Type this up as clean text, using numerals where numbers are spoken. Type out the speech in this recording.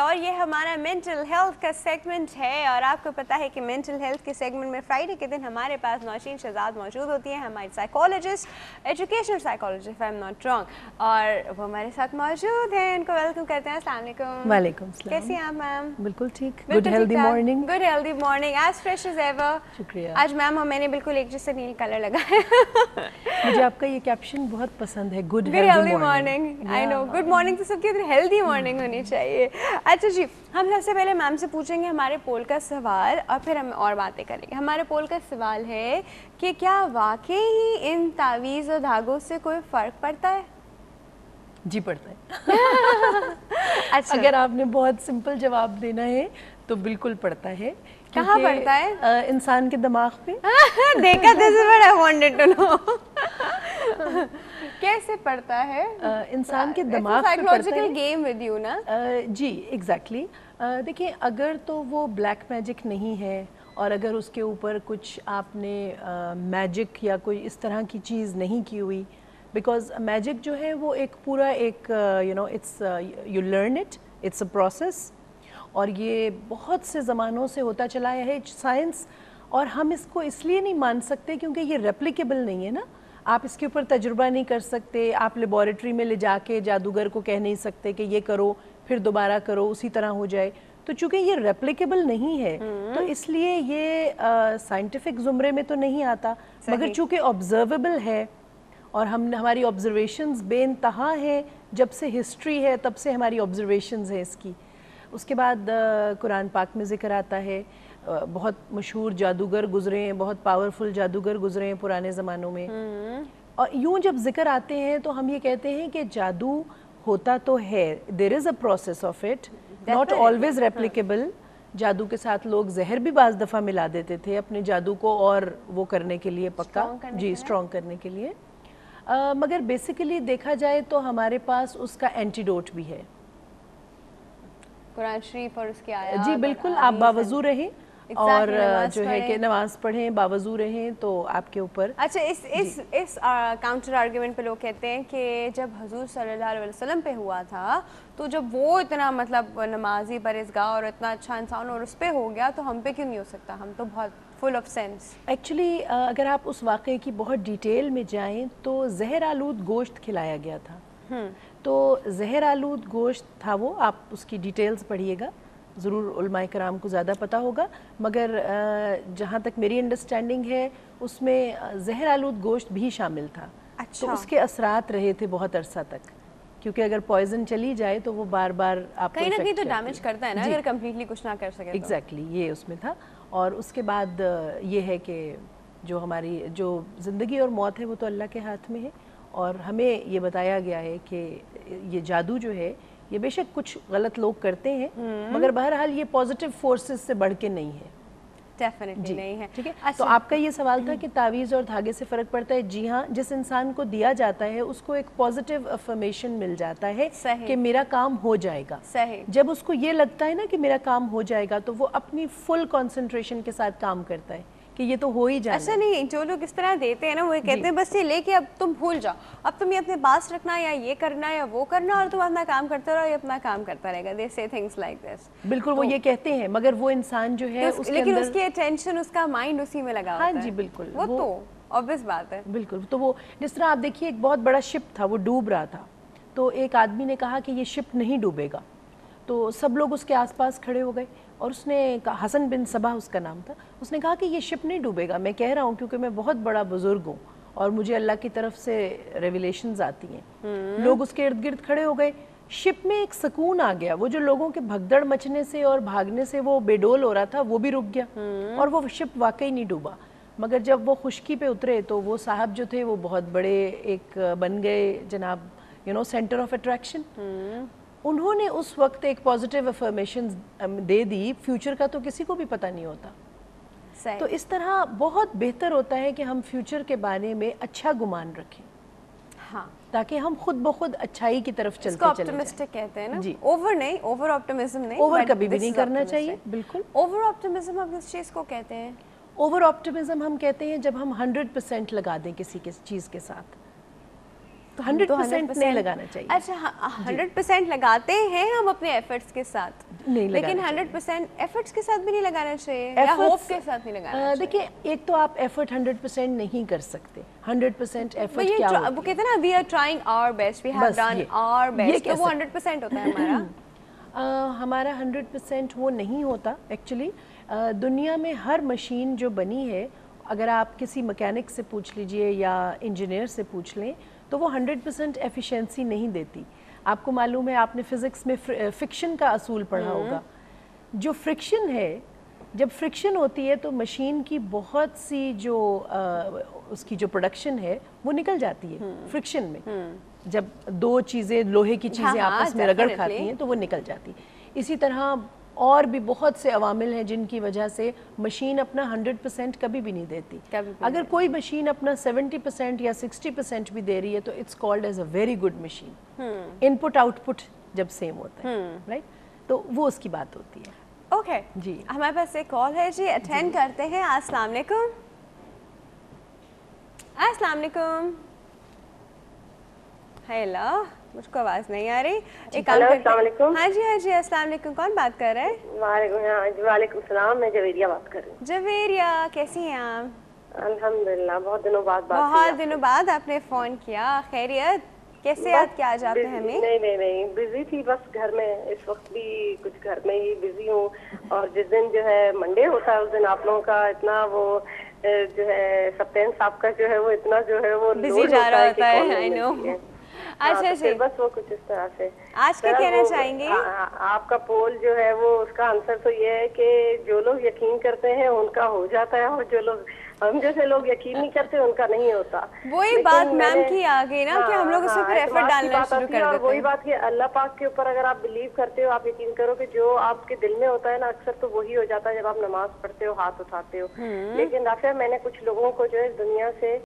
اور یہ ہمارا مینٹل ہیلتھ کا سیگمنٹ ہے، اور آپ کو پتا ہے کہ مینٹل ہیلتھ کے سیگمنٹ میں فرائیڈے کے دن ہمارے پاس نوشین شہزاد موجود ہوتی ہیں، ہماری psychologist, educational psychologist if I am not wrong, اور وہ ہمارے ساتھ موجود ہیں. ان کو ویلکم کرتے ہیں. السلام علیکم. وعلیکم السلام. کیسی ہیں آپ میم؟ بالکل ٹھیک. Good healthy morning. Good healthy morning as fresh as ever. شکریہ. آج میم اور میں نے بالکل ایک جیسا نیل کلر لگایا. مجھے آپ کا یہ کیپشن بہت پسند ہے. Good healthy morning. I know good morning تو سب کی ہیلدی مارننگ ہونی چاہیے. اچھا جی، ہم سب سے پہلے میم سے پوچھیں گے ہمارے پول کا سوال اور پھر ہم اور باتیں کریں گے. ہمارے پول کا سوال ہے کہ کیا واقعی ہی ان تعویذ اور دھاگوں سے کوئی فرق پڑتا ہے؟ جی پڑتا ہے. اچھا، اگر آپ نے بہت سمپل جواب دینا ہے تو بالکل پڑتا ہے. کہاں پڑتا ہے؟ انسان کے دماغ پہ. دیکھا this is what I wanted to know. کیسے پڑتا ہے؟ انسان کے دماغ پہ پڑتا ہے. سائیکولوجیکل گیم ود یو نا. جی ایگزیکٹلی. دیکھیں اگر تو وہ بلیک میجک نہیں ہے اور اگر اس کے اوپر کچھ آپ نے میجک یا کوئی اس طرح کی چیز نہیں کی ہوئی، بیکاز میجک جو ہے وہ ایک پورا ایک it's you learn it's a process, اور یہ بہت سے زمانوں سے ہوتا چلا آیا ہے سائنس، اور ہم اس کو اس لیے نہیں مان سکتے کیونکہ یہ ریپلیکیبل نہیں ہے نا. آپ اس کے اوپر تجربہ نہیں کر سکتے. آپ لیبارٹری میں لے جا کے جادوگر کو کہہ نہیں سکتے کہ یہ کرو پھر دوبارہ کرو اسی طرح ہو جائے. تو چونکہ یہ ریپلیکیبل نہیں ہے تو اس لیے یہ سائنٹیفک زمرے میں تو نہیں آتا، مگر چونکہ آبزرویبل ہے اور ہماری آبزرویشنز بے انتہا ہیں. جب سے ہسٹری ہے تب سے ہماری آبزرویشنز ہیں اس کی. اس کے بعد قرآن پاک میں ذکر آتا ہے بہت مشہور جادوگر گزرے ہیں، بہت پاورفل جادوگر گزرے ہیں پرانے زمانوں میں. اور یوں جب ذکر آتے ہیں تو ہم یہ کہتے ہیں کہ جادو ہوتا تو ہے، there is a process of it, not always replicable. جادو کے ساتھ لوگ زہر بھی بعض دفعہ ملا دیتے تھے اپنے جادو کو اور وہ کرنے کے لیے، پکا جی اسٹرانگ کرنے کے لیے. مگر بیسیکلی دیکھا جائے تو ہمارے پاس اس کا اینٹیڈوٹ بھی ہے، قرآن شریف اور اس کی آیات. جی بالکل. آپ باوضو رہیں اور جو ہے کہ نماز پڑھیں، باوضو رہیں تو آپ کے اوپر. اچھا، اس کاؤنٹر آرگیومنٹ پہ لوگ کہتے ہیں کہ جب حضور صلی اللہ علیہ وسلم پہ ہوا تھا تو جب وہ اتنا مطلب نمازی پرہیزگار اور اتنا اچھا انسان اور اس پہ ہو گیا تو ہم پہ کیوں نہیں ہو سکتا؟ ہم تو بہت فل آف سینس. ایکچولی اگر آپ اس واقعے کی بہت ڈیٹیل میں جائیں تو زہر آلود گوشت کھلایا گیا تھا. تو زہر آلود گوشت تھا وہ، آپ اس کی ڈیٹیلز پڑھیے گا، ضرور علماء کرام کو زیادہ پتہ ہوگا، مگر جہاں تک میری انڈرسٹینڈنگ ہے اس میں زہر آلود گوشت بھی شامل تھا. تو اس کے اثرات رہے تھے بہت عرصہ تک، کیونکہ اگر پوائزن چلی جائے تو وہ بار بار آپ کو کہیں نہ کہیں تو ڈیمیج کرتا ہے نا اگر کمپلیٹلی کچھ نہ کر سکے. ایگزیکٹلی یہ اس میں تھا. اور اس کے بعد یہ ہے کہ جو ہماری جو زندگی اور موت ہے وہ تو اللہ کے ہاتھ میں ہے، اور ہمیں یہ بتایا گیا ہے کہ یہ جادو جو ہے یہ بے شک کچھ غلط لوگ کرتے ہیں مگر بہرحال یہ پازیٹیو فورسز سے بڑھ کے نہیں ہے. ڈیفینیٹلی نہیں ہے. ٹھیک ہے. تو آپ کا یہ سوال تھا کہ تعویذ اور دھاگے سے فرق پڑتا ہے. جی ہاں، جس انسان کو دیا جاتا ہے اس کو ایک پازیٹیو افرمیشن مل جاتا ہے کہ میرا کام ہو جائے گا. جب اس کو یہ لگتا ہے نا کہ میرا کام ہو جائے گا تو وہ اپنی فل کنسنٹریشن کے ساتھ کام کرتا ہے کہ یہ تو ہو ہی جائے. ایسا نہیں، جو لوگ اس طرح دیتے ہیں نا وہ کہتے ہیں بس یہ لے کے اب تم بھول جاؤ، اب تم یہ اپنے پاس رکھنا یا یہ کرنا یا وہ کرنا اور تم اپنا کام کرتے رہو، یہ اپنا کام کرتا رہے گا. دے سے تھنگس لائک دس. بالکل وہ یہ کہتے ہیں مگر وہ انسان جو ہے لیکن اس کی اٹینشن، اس کا مائنڈ اسی میں لگا ہوتا ہے. ہاں جی بالکل، وہ تو obvious بات ہے. بالکل. تو وہ جس طرح آپ دیکھیے ایک بہت بڑا شپ تھا، وہ ڈوب رہا تھا، تو ایک آدمی نے کہا کہ یہ شپ نہیں ڈوبے گا. تو سب لوگ اس کے آس پاس کھڑے ہو گئے اور اس نے کہا، حسن بن صبا اس کا نام تھا، اس نے کہا کہ یہ شپ نہیں ڈوبے گا. میں کہہ رہا ہوں کیونکہ میں بہت بڑا بزرگ ہوں اور مجھے اللہ کی طرف سے ریویلیشنز آتی ہیں. لوگ اس کے ارد گرد کھڑے ہو گئے. شپ میں ایک سکون آ گیا. وہ جو لوگوں کے بھگدڑ مچنے سے اور بھاگنے سے وہ بے ڈول ہو رہا تھا وہ بھی رک گیا اور وہ شپ واقعی نہیں ڈوبا. مگر جب وہ خشکی پہ اترے تو وہ صاحب جو تھے وہ بہت بڑے ایک بن گئے جناب سینٹر آف اٹریکشن. انہوں نے اس وقت ایک پازیٹیو افرمیشن دے دی. فیوچر کا تو کسی کو بھی پتہ نہیں ہوتا. تو اس طرح بہت بہتر ہوتا ہے کہ ہم فیوچر کے بارے میں اچھا گمان رکھیں، ہاں، تاکہ ہم خود بخود اچھائی کی طرف چلتے چلیں. آپٹمسٹک کہتے ہیں نا. جی، اوور نہیں، اوور آپٹمزم نہیں. اوور کبھی بھی نہیں کرنا چاہیے. بالکل. اوور آپٹمزم ہم کس چیز کو کہتے ہیں؟ اوور آپٹمزم ہم کہتے ہیں جب ہم 100% لگا دیں کسی چیز کے ساتھ. تو 100% نہیں لگانا چاہیے. اچھا 100% لگاتے ہیں ہم اپنے ایفرٹس کے ساتھ. نہیں لگانا لیکن 100% ایفرٹس کے ساتھ بھی نہیں لگانا چاہیے یا ہوپ کے ساتھ نہیں لگانا چاہیے؟ دیکھیں ایک تو آپ ایفرٹ 100% نہیں کر سکتے. 100% ایفرٹ کیا ہوتا ہے؟ وہ کہتے ہیں نا we are trying our best, we have done our best, تو وہ 100% ہوتا ہے ہمارا. ہمارا 100% وہ نہیں ہوتا ایکچولی. دنیا میں ہر مشین جو بنی ہے، اگر آپ کسی مکینک سے پوچھ لیجئے یا انجینئر سے پوچھ لیں تو وہ 100% ایفیشنسی نہیں دیتی. آپ کو معلوم ہے، آپ نے فزکس میں فرکشن کا اصول پڑھا ہوگا. جو فرکشن ہے، جب فرکشن ہوتی ہے تو مشین کی بہت سی جو اس کی جو پروڈکشن ہے وہ نکل جاتی ہے فرکشن میں. جب دو چیزیں لوہے کی چیزیں آپس میں رگڑ کھاتی ہیں تو وہ نکل جاتی. اسی طرح اور بھی بہت سے عوامل ہیں جن کی وجہ سے مشین اپنا 100% کبھی بھی نہیں دیتی. اگر کوئی مشین اپنا 70% یا 60% بھی دے رہی ہے تو it's called as a very good machine. Input output جب سیم ہوتا ہے، رائٹ، تو وہ اس کی بات ہوتی ہے. اوکے جی، ہمارے پاس ایک کال ہے جی، اٹینڈ کرتے ہیں. السلام علیکم. السلام علیکم. ہیلو، مجھ کو آواز نہیں آ رہی. ایک کام کرتے ہیں. ہاں جی ہاں جی، السلام علیکم. کون بات کر رہے ہیں؟ وعلیکم السلام، میں جویریہ بات کر رہی ہوں. جویریہ، کیسی ہیں آپ؟ الحمدللہ، بہت دنوں بعد بہت دنوں بعد آپ نے فون کیا. خیریت؟ کیسے یاد کیا آج آپ نے ہمیں؟ نہیں بزی تھی بس گھر میں. اس وقت بھی کچھ گھر میں ہی بزی ہوں. اور جس دن جو ہے منڈے ہوتا ہے اس دن آپ لوگوں کا اتنا وہ جو ہے سپتین صاحب کا جو ہے وہ اتنا جو ہے وہ بزی جا رہا ہوتا ہے. آئی نو. اچھا جی، بس وہ کچھ اس طرح سے. آج کیا کہنا چاہیں گے؟ آپ کا پول جو ہے وہ اس کا آنسر تو یہ ہے کہ جو لوگ یقین کرتے ہیں ان کا ہو جاتا ہے، اور جو لوگ ہم جیسے لوگ یقین نہیں کرتے ان کا نہیں ہوتا. وہی بات میم کی آ گئی نا کہ ہم لوگ اس پہ ایفرٹ ڈالنا شروع کر دیتے ہیں. اور وہی بات کہ اللہ پاک کے اوپر اگر آپ بلیو کرتے ہو، آپ یقین کرو کہ جو آپ کے دل میں ہوتا ہے نا اکثر تو وہی ہو جاتا ہے جب آپ نماز پڑھتے ہو، ہاتھ اٹھاتے ہو. لیکن رافعہ، میں نے کچھ لوگوں کو جو ہے اس دنیا سے